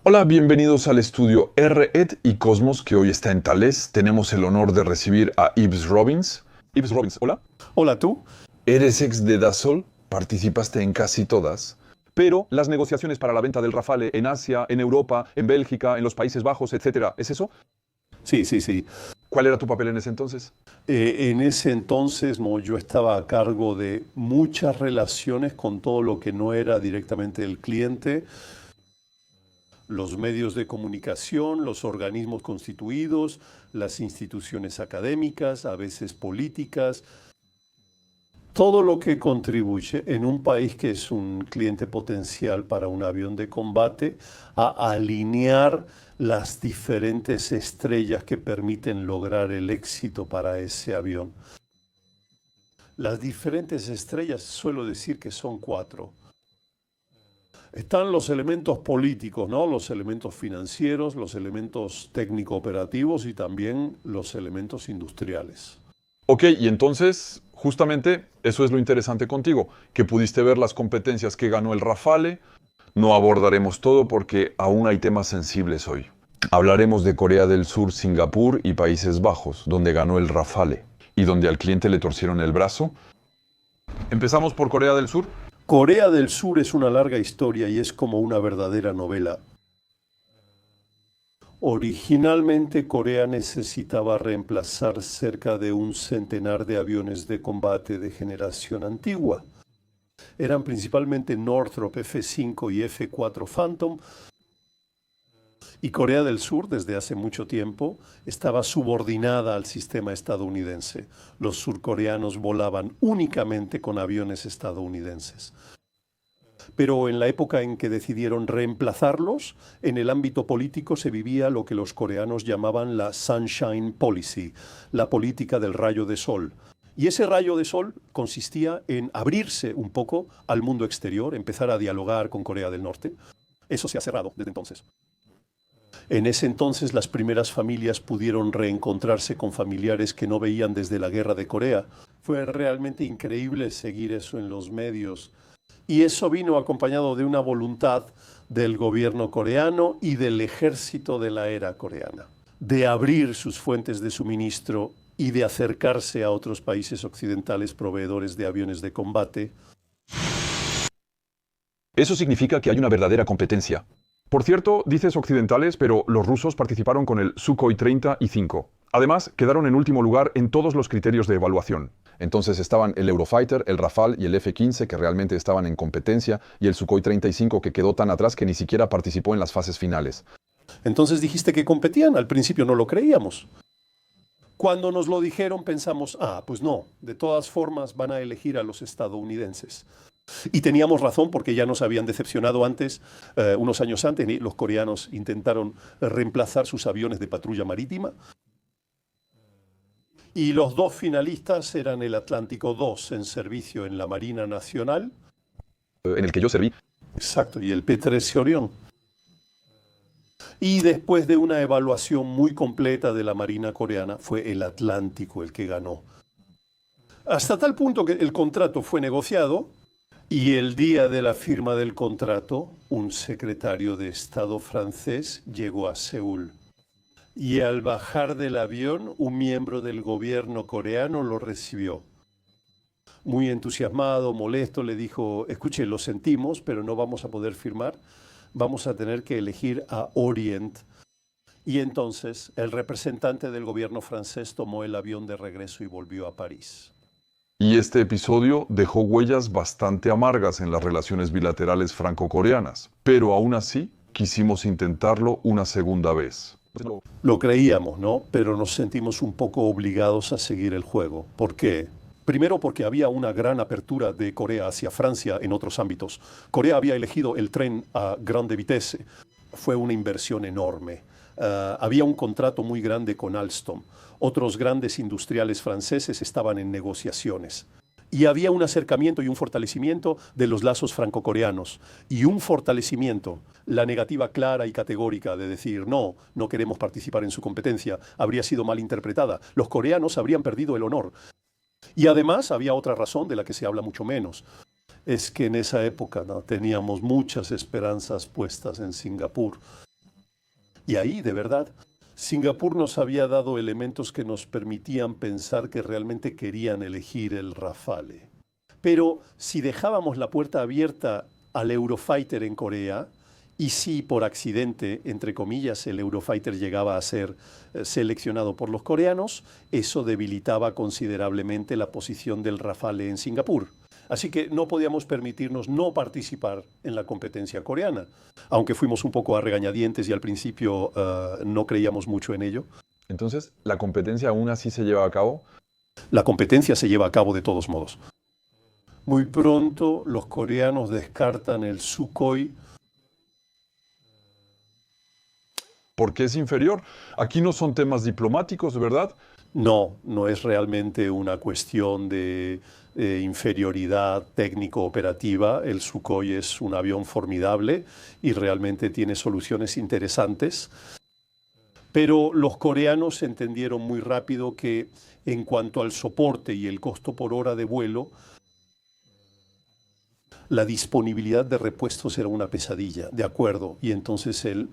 Hola, bienvenidos al estudio R-Ed y Cosmos que hoy está en Thales. Tenemos el honor de recibir a Yves Robbins. Yves Robbins, hola. Hola tú. Eres ex de Dassault, participaste en casi todas, pero las negociaciones para la venta del Rafale en Asia, en Europa, en Bélgica, en los Países Bajos, etcétera, ¿es eso? Sí. ¿Cuál era tu papel en ese entonces? En ese entonces yo estaba a cargo de muchas relaciones con todo lo que no era directamente el cliente, los medios de comunicación, los organismos constituidos, las instituciones académicas, a veces políticas, todo lo que contribuye en un país que es un cliente potencial para un avión de combate a alinear las diferentes estrellas que permiten lograr el éxito para ese avión. Las diferentes estrellas suelo decir que son 4. Están los elementos políticos, ¿no? Los elementos financieros, los elementos técnico-operativos y también los elementos industriales. Ok, y entonces, justamente, eso es lo interesante contigo, que pudiste ver las competencias que ganó el Rafale. No abordaremos todo porque aún hay temas sensibles hoy. Hablaremos de Corea del Sur, Singapur y Países Bajos, donde ganó el Rafale y donde al cliente le torcieron el brazo. Empezamos por Corea del Sur. Corea del Sur es una larga historia y es como una verdadera novela. Originalmente Corea necesitaba reemplazar cerca de un centenar de aviones de combate de generación antigua. Eran principalmente Northrop F-5 y F-4 Phantom, y Corea del Sur, desde hace mucho tiempo, estaba subordinada al sistema estadounidense. Los surcoreanos volaban únicamente con aviones estadounidenses. Pero en la época en que decidieron reemplazarlos, en el ámbito político se vivía lo que los coreanos llamaban la Sunshine Policy, la política del rayo de sol. Y ese rayo de sol consistía en abrirse un poco al mundo exterior, empezar a dialogar con Corea del Norte. Eso se ha cerrado desde entonces. En ese entonces las primeras familias pudieron reencontrarse con familiares que no veían desde la guerra de Corea. Fue realmente increíble seguir eso en los medios. Y eso vino acompañado de una voluntad del gobierno coreano y del ejército de la era coreana, de abrir sus fuentes de suministro y de acercarse a otros países occidentales proveedores de aviones de combate. Eso significa que hay una verdadera competencia. Por cierto, dices occidentales, pero los rusos participaron con el Sukhoi 30 y 5. Además, quedaron en último lugar en todos los criterios de evaluación. Entonces estaban el Eurofighter, el Rafale y el F-15 que realmente estaban en competencia y el Sukhoi 35 que quedó tan atrás que ni siquiera participó en las fases finales. Entonces dijiste que competían, al principio no lo creíamos. Cuando nos lo dijeron pensamos, pues no, de todas formas van a elegir a los estadounidenses. Y teníamos razón porque ya nos habían decepcionado antes, unos años antes, los coreanos intentaron reemplazar sus aviones de patrulla marítima. Y los dos finalistas eran el Atlántico II en servicio en la Marina Nacional. En el que yo serví. Exacto, y el P-13 Orión. Y después de una evaluación muy completa de la Marina coreana, fue el Atlántico el que ganó. Hasta tal punto que el contrato fue negociado y el día de la firma del contrato, un secretario de Estado francés llegó a Seúl. Y al bajar del avión, un miembro del gobierno coreano lo recibió. Muy entusiasmado, molesto, le dijo, escuche, lo sentimos, pero no vamos a poder firmar. Vamos a tener que elegir a Orient. Y entonces el representante del gobierno francés tomó el avión de regreso y volvió a París. Y este episodio dejó huellas bastante amargas en las relaciones bilaterales franco-coreanas, pero aún así quisimos intentarlo una segunda vez. Lo creíamos, ¿no? Pero nos sentimos un poco obligados a seguir el juego. ¿Por qué? Primero porque había una gran apertura de Corea hacia Francia en otros ámbitos. Corea había elegido el tren a grande vitesse. Fue una inversión enorme. Había un contrato muy grande con Alstom. Otros grandes industriales franceses estaban en negociaciones. Y había un acercamiento y un fortalecimiento de los lazos franco-coreanos. Y un fortalecimiento, la negativa clara y categórica de decir no, no queremos participar en su competencia, habría sido mal interpretada. Los coreanos habrían perdido el honor. Y además había otra razón de la que se habla mucho menos. Es que en esa época teníamos muchas esperanzas puestas en Singapur. Y ahí, de verdad, Singapur nos había dado elementos que nos permitían pensar que realmente querían elegir el Rafale. Pero si dejábamos la puerta abierta al Eurofighter en Corea, y si por accidente, entre comillas, el Eurofighter llegaba a ser seleccionado por los coreanos, eso debilitaba considerablemente la posición del Rafale en Singapur. Así que no podíamos permitirnos no participar en la competencia coreana, aunque fuimos un poco a regañadientes y al principio no creíamos mucho en ello. Entonces, ¿la competencia aún así se lleva a cabo? La competencia se lleva a cabo de todos modos. Muy pronto los coreanos descartan el Sukhoi. ¿Por qué es inferior? Aquí no son temas diplomáticos, ¿verdad? No, no es realmente una cuestión de inferioridad técnico-operativa. El Sukhoi es un avión formidable y realmente tiene soluciones interesantes. Pero los coreanos entendieron muy rápido que en cuanto al soporte y el costo por hora de vuelo, la disponibilidad de repuestos era una pesadilla, de acuerdo, y entonces él,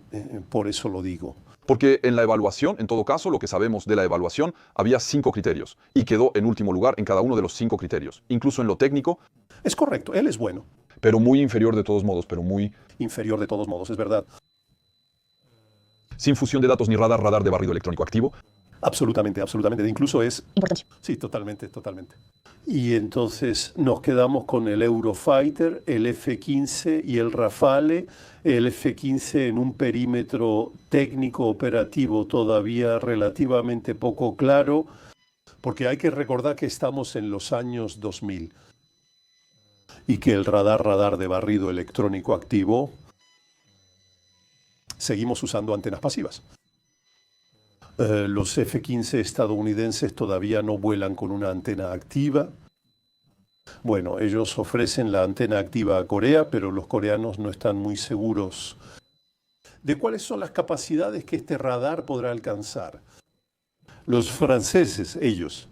por eso lo digo. Porque en la evaluación, en todo caso, lo que sabemos de la evaluación, había 5 criterios y quedó en último lugar en cada uno de los 5 criterios, incluso en lo técnico. Es correcto, él es bueno. Pero muy inferior de todos modos, pero muy... Inferior de todos modos, es verdad. Sin fusión de datos ni radar de barrido electrónico activo. Absolutamente, absolutamente. Incluso es... Importante. Sí, totalmente, totalmente. Y entonces nos quedamos con el Eurofighter, el F-15 y el Rafale. El F-15 en un perímetro técnico operativo todavía relativamente poco claro, porque hay que recordar que estamos en los años 2000 y que el radar de barrido electrónico activo, seguimos usando antenas pasivas. Los F-15 estadounidenses todavía no vuelan con una antena activa. Bueno, ellos ofrecen la antena activa a Corea, pero los coreanos no están muy seguros de cuáles son las capacidades que este radar podrá alcanzar. Los franceses, ellos,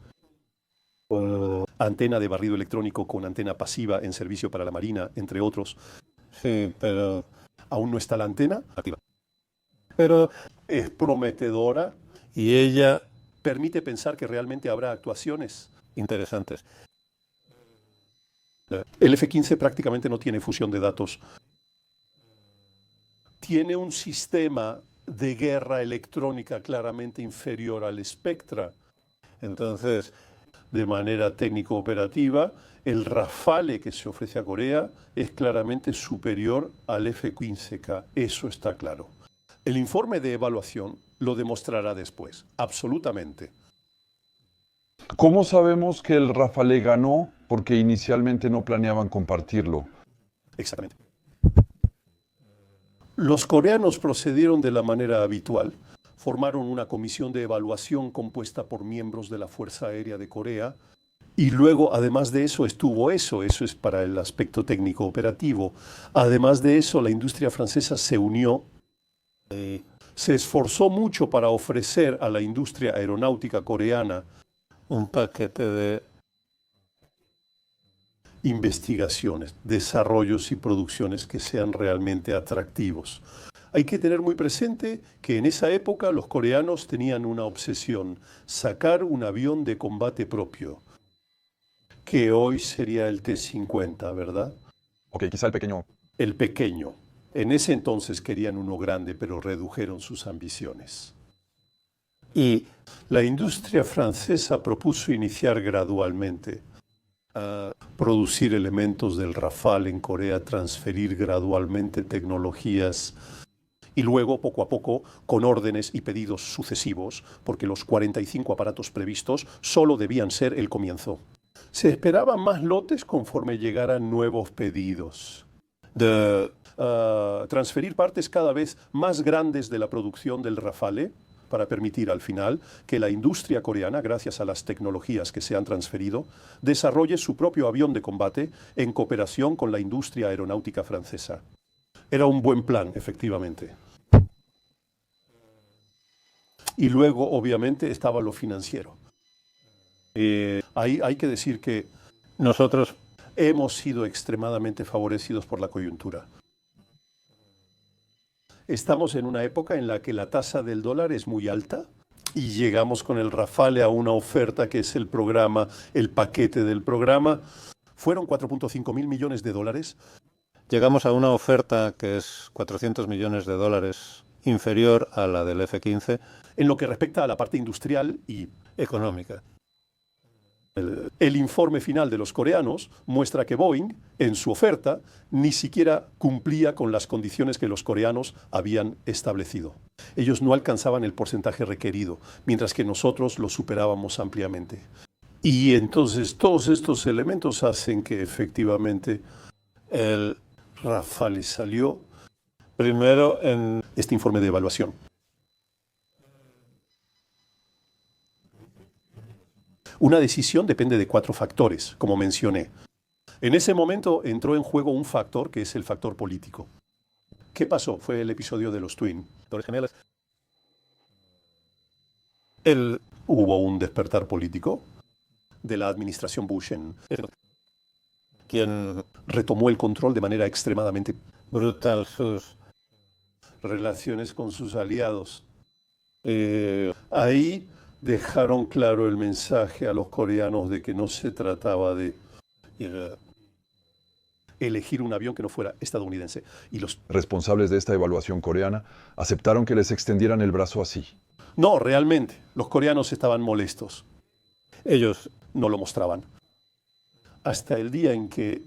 antena de barrido electrónico con antena pasiva en servicio para la Marina, entre otros. Sí, pero Aún no está la antena activa. pero Es prometedora. y ella Permite pensar que realmente habrá actuaciones. interesantes. El F-15 prácticamente no tiene fusión de datos. Tiene un sistema de guerra electrónica claramente inferior al Spectra. Entonces, De manera técnico-operativa, el Rafale que se ofrece a Corea es claramente superior al F-15K. Eso está claro. El informe de evaluación lo demostrará después, absolutamente. ¿Cómo sabemos que el Rafale ganó? Porque inicialmente no planeaban compartirlo. Exactamente. Los coreanos procedieron de la manera habitual. Formaron una comisión de evaluación compuesta por miembros de la Fuerza Aérea de Corea. Y luego, además de eso, eso es para el aspecto técnico operativo. Además de eso, la industria francesa se unió, se esforzó mucho para ofrecer a la industria aeronáutica coreana un paquete de investigaciones, desarrollos y producciones que sean realmente atractivos. Hay que tener muy presente que en esa época los coreanos tenían una obsesión, sacar un avión de combate propio, que hoy sería el T-50, ¿verdad? Ok, quizá el pequeño... El pequeño. En ese entonces querían uno grande, pero redujeron sus ambiciones. y La industria francesa propuso iniciar gradualmente a producir elementos del Rafale en Corea, transferir gradualmente tecnologías y luego, poco a poco, con órdenes y pedidos sucesivos, porque los 45 aparatos previstos solo debían ser el comienzo. Se esperaban más lotes conforme llegaran nuevos pedidos. De transferir partes cada vez más grandes de la producción del Rafale para permitir al final que la industria coreana, gracias a las tecnologías que se han transferido, desarrolle su propio avión de combate en cooperación con la industria aeronáutica francesa. Era un buen plan, efectivamente. Y luego, obviamente, estaba lo financiero. Ahí hay que decir que nosotros hemos sido extremadamente favorecidos por la coyuntura. Estamos en una época en la que la tasa del dólar es muy alta y llegamos con el Rafale a una oferta que es el programa, el paquete del programa. Fueron 4.5 mil millones de dólares. Llegamos a una oferta que es 400 millones de dólares inferior a la del F-15 En lo que respecta a la parte industrial y económica. el informe final de los coreanos muestra que Boeing, en su oferta, ni siquiera cumplía con las condiciones que los coreanos habían establecido. Ellos no alcanzaban el porcentaje requerido, mientras que nosotros lo superábamos ampliamente. Y entonces todos estos elementos hacen que efectivamente el Rafale salió Primero en este informe de evaluación. Una decisión depende de 4 factores, como mencioné. En ese momento entró en juego un factor que es el factor político. ¿Qué pasó? Fue el episodio de los Twin. Torres Gemelas. Hubo un despertar político de la administración Bush Quien retomó el control de manera extremadamente brutal sus relaciones con sus aliados. Ahí dejaron claro el mensaje a los coreanos de que no se trataba de elegir un avión que no fuera estadounidense. Y los Responsables de esta evaluación coreana aceptaron que les extendieran el brazo así. No, realmente, los coreanos estaban molestos. ellos No lo mostraban. Hasta el día en que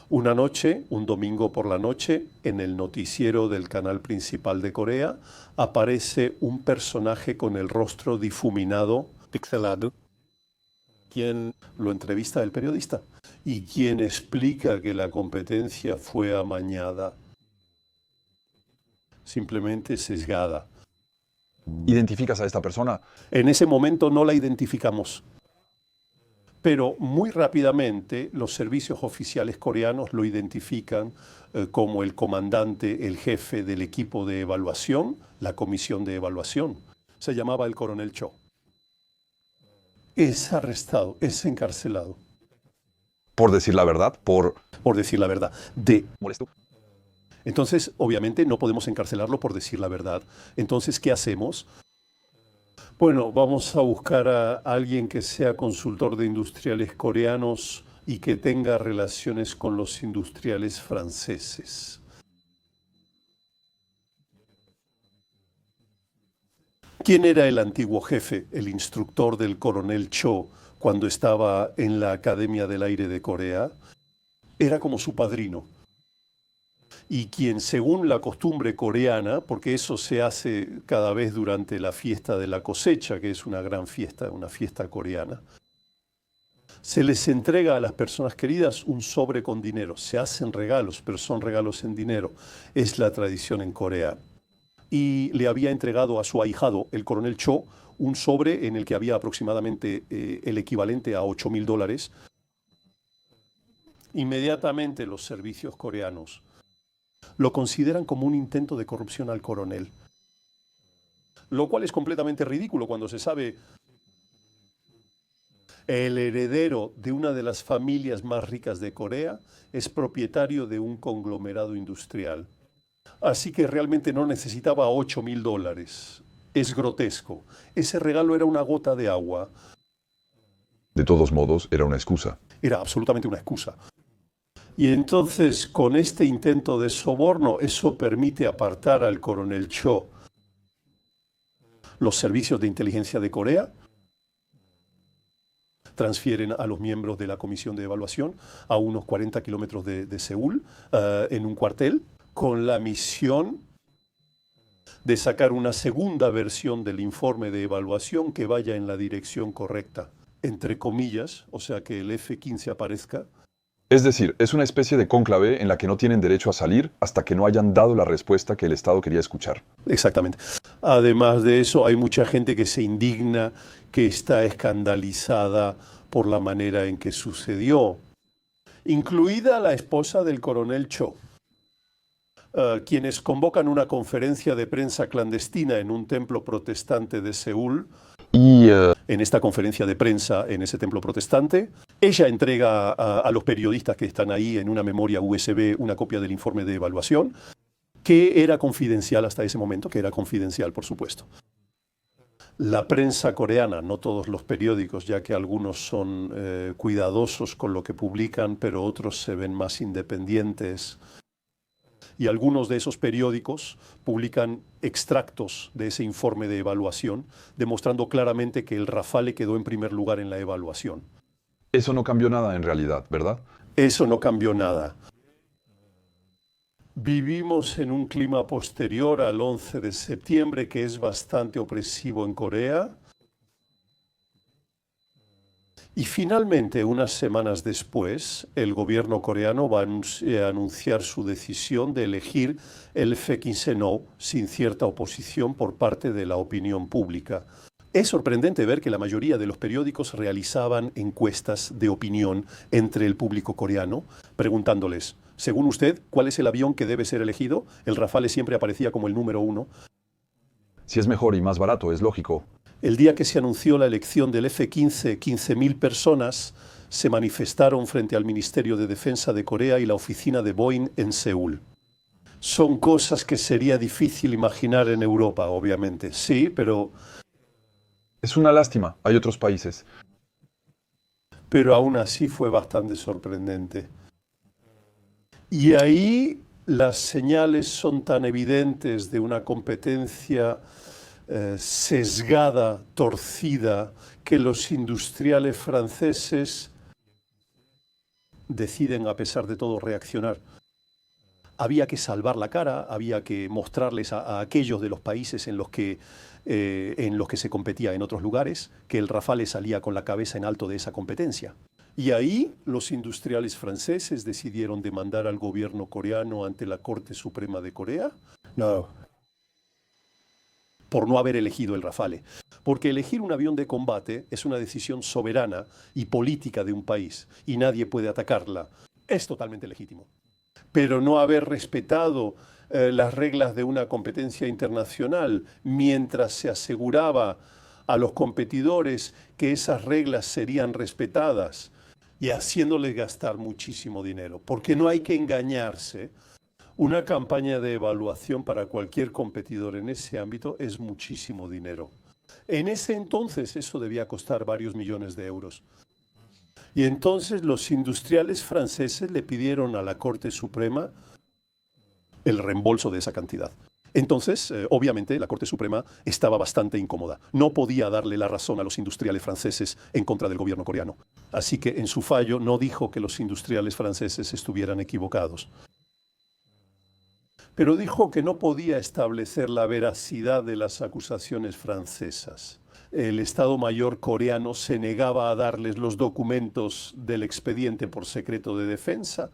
una noche, un domingo por la noche, en el noticiero del canal principal de Corea, aparece un personaje con el rostro difuminado. pixelado, quien Lo entrevista el periodista y quien explica que la competencia fue amañada, simplemente sesgada. ¿Identificas a esta persona? En ese momento no la identificamos. Pero muy rápidamente los servicios oficiales coreanos lo identifican como el comandante, el jefe del equipo de evaluación, la comisión de evaluación. Se llamaba el coronel Cho. Es arrestado, es encarcelado, Por decir la verdad, por decir la verdad. molesto. Entonces, obviamente, no podemos encarcelarlo por decir la verdad. Entonces, ¿qué hacemos? Bueno, vamos a buscar a alguien que sea consultor de industriales coreanos y que tenga relaciones con los industriales franceses. ¿Quién era el antiguo jefe, el instructor del coronel Cho cuando estaba en la Academia del Aire de Corea? Era como su padrino. Y quien, según la costumbre coreana, porque eso se hace cada vez durante la fiesta de la cosecha, que es una gran fiesta, una fiesta coreana, se les entrega a las personas queridas un sobre con dinero. Se hacen regalos, pero son regalos en dinero. Es la tradición en Corea. Y le había entregado a su ahijado, el coronel Cho, un sobre en el que había aproximadamente el equivalente a $8,000. Inmediatamente los servicios coreanos lo consideran como un intento de corrupción al coronel, lo cual es completamente ridículo cuando se sabe el heredero de una de las familias más ricas de Corea es propietario de un conglomerado industrial. Así que realmente no necesitaba $8,000. Es grotesco. Ese regalo era una gota de agua. De todos modos, era una excusa. Era absolutamente una excusa. Y entonces, con este intento de soborno, eso permite apartar al coronel Cho. Los servicios de inteligencia de Corea transfieren a los miembros de la comisión de evaluación a unos 40 kilómetros de Seúl, en un cuartel, con la misión de sacar una segunda versión del informe de evaluación que vaya en la dirección correcta, entre comillas, o sea que el F-15 aparezca. Es decir, es una especie de cónclave en la que no tienen derecho a salir hasta que no hayan dado la respuesta que el Estado quería escuchar. Exactamente. Además de eso, hay mucha gente que se indigna, que está escandalizada por la manera en que sucedió, incluida la esposa del coronel Cho, quienes convocan una conferencia de prensa clandestina en un templo protestante de Seúl. En esta conferencia de prensa, en ese templo protestante, ella entrega a los periodistas que están ahí en una memoria USB una copia del informe de evaluación, que era confidencial hasta ese momento, que era confidencial, por supuesto. La prensa coreana, no todos los periódicos, ya que algunos son cuidadosos con lo que publican, pero otros se ven más independientes. Y algunos de esos periódicos publican extractos de ese informe de evaluación, demostrando claramente que el Rafale quedó en primer lugar en la evaluación. Eso no cambió nada en realidad, ¿verdad? Eso no cambió nada. Vivimos en un clima posterior al 11 de septiembre que es bastante opresivo en Corea. Y finalmente, unas semanas después, el gobierno coreano va a anunciar su decisión de elegir el Baek-in-seo sin cierta oposición por parte de la opinión pública. Es sorprendente ver que la mayoría de los periódicos realizaban encuestas de opinión entre el público coreano, preguntándoles, según usted, ¿cuál es el avión que debe ser elegido? El Rafale siempre aparecía como el número 1. Si es mejor y más barato, es lógico. El día que se anunció la elección del F-15, 15.000 personas se manifestaron frente al Ministerio de Defensa de Corea y la oficina de Boeing en Seúl. Son cosas que sería difícil imaginar en Europa, obviamente. Sí, pero Es una lástima, hay otros países. aún así fue bastante sorprendente. Y ahí las señales son tan evidentes de una competencia sesgada, torcida, que los industriales franceses deciden, a pesar de todo, reaccionar. Había que salvar la cara, había que mostrarles a aquellos de los países en los que se competía en otros lugares, que el Rafale salía con la cabeza en alto de esa competencia. Y ahí los industriales franceses decidieron demandar al gobierno coreano ante la Corte Suprema de Corea. No. Por no haber elegido el Rafale. Porque elegir un avión de combate es una decisión soberana y política de un país, y nadie puede atacarla. Es totalmente legítimo. Pero no haber respetado las reglas de una competencia internacional mientras se aseguraba a los competidores que esas reglas serían respetadas y haciéndoles gastar muchísimo dinero. Porque no hay que engañarse. Una campaña de evaluación para cualquier competidor en ese ámbito es muchísimo dinero. En ese entonces eso debía costar varios millones de euros. Y entonces los industriales franceses le pidieron a la Corte Suprema el reembolso de esa cantidad. Entonces, obviamente, la Corte Suprema estaba bastante incómoda. No podía darle la razón a los industriales franceses en contra del gobierno coreano. Así que en su fallo no dijo que los industriales franceses estuvieran equivocados. Pero dijo que no podía establecer la veracidad de las acusaciones francesas. El Estado Mayor coreano se negaba a darles los documentos del expediente por secreto de defensa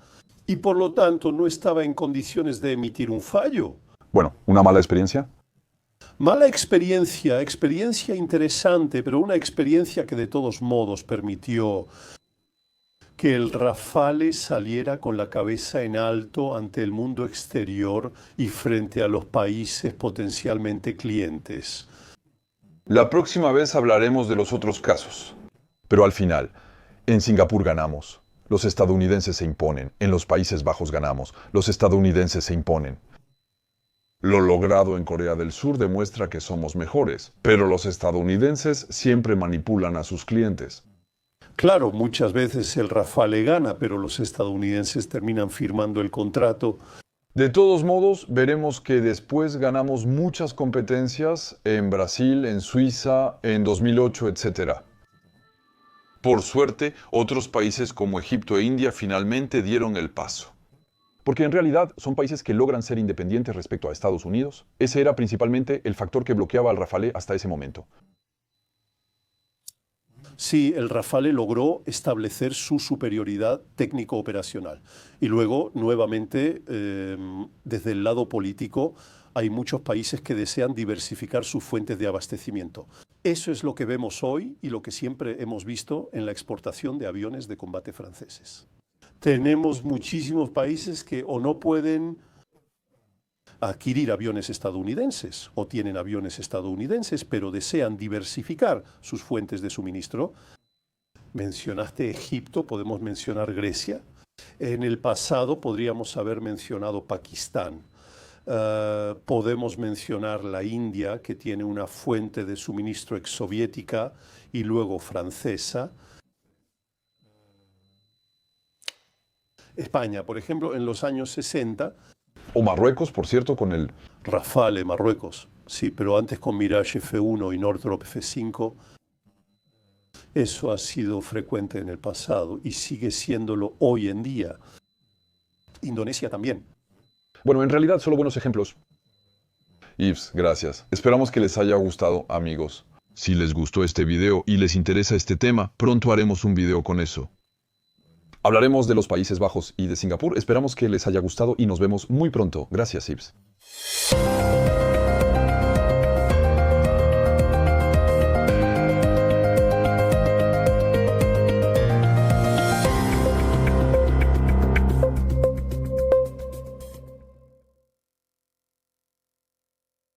y por lo tanto no estaba en condiciones de emitir un fallo. Bueno, ¿una mala experiencia? Mala experiencia, experiencia interesante, pero una experiencia que de todos modos permitió que el Rafale saliera con la cabeza en alto ante el mundo exterior y frente a los países potencialmente clientes. La próxima vez hablaremos de los otros casos. Pero al final, en Singapur ganamos. Los estadounidenses se imponen. En los Países Bajos ganamos. Los estadounidenses se imponen. Lo logrado en Corea del Sur demuestra que somos mejores, pero los estadounidenses siempre manipulan a sus clientes. Claro, muchas veces el Rafale gana, pero los estadounidenses terminan firmando el contrato. De todos modos, veremos que después ganamos muchas competencias en Brasil, en Suiza, en 2008, etc. Por suerte, otros países como Egipto e India finalmente dieron el paso. Porque en realidad son países que logran ser independientes respecto a Estados Unidos. Ese era principalmente el factor que bloqueaba al Rafale hasta ese momento. Sí, el Rafale logró establecer su superioridad técnico-operacional. Y luego, nuevamente, desde el lado político, hay muchos países que desean diversificar sus fuentes de abastecimiento. Eso es lo que vemos hoy y lo que siempre hemos visto en la exportación de aviones de combate franceses. Tenemos muchísimos países que o no pueden adquirir aviones estadounidenses o tienen aviones estadounidenses, pero desean diversificar sus fuentes de suministro. Mencionaste Egipto, podemos mencionar Grecia. En el pasado podríamos haber mencionado Pakistán. Podemos mencionar la India, que tiene una fuente de suministro exsoviética y luego francesa. España, por ejemplo, en los años 60, O Marruecos, por cierto, con el... Rafale, Marruecos, sí, pero antes con Mirage F1 y Northrop F5, eso ha sido frecuente en el pasado y sigue siéndolo hoy en día. Indonesia también. Bueno, en realidad solo buenos ejemplos. Yves, gracias. Esperamos que les haya gustado, amigos. Si les gustó este video y les interesa este tema, pronto haremos un video con eso. Hablaremos de los Países Bajos y de Singapur. Esperamos que les haya gustado y nos vemos muy pronto. Gracias, Yves.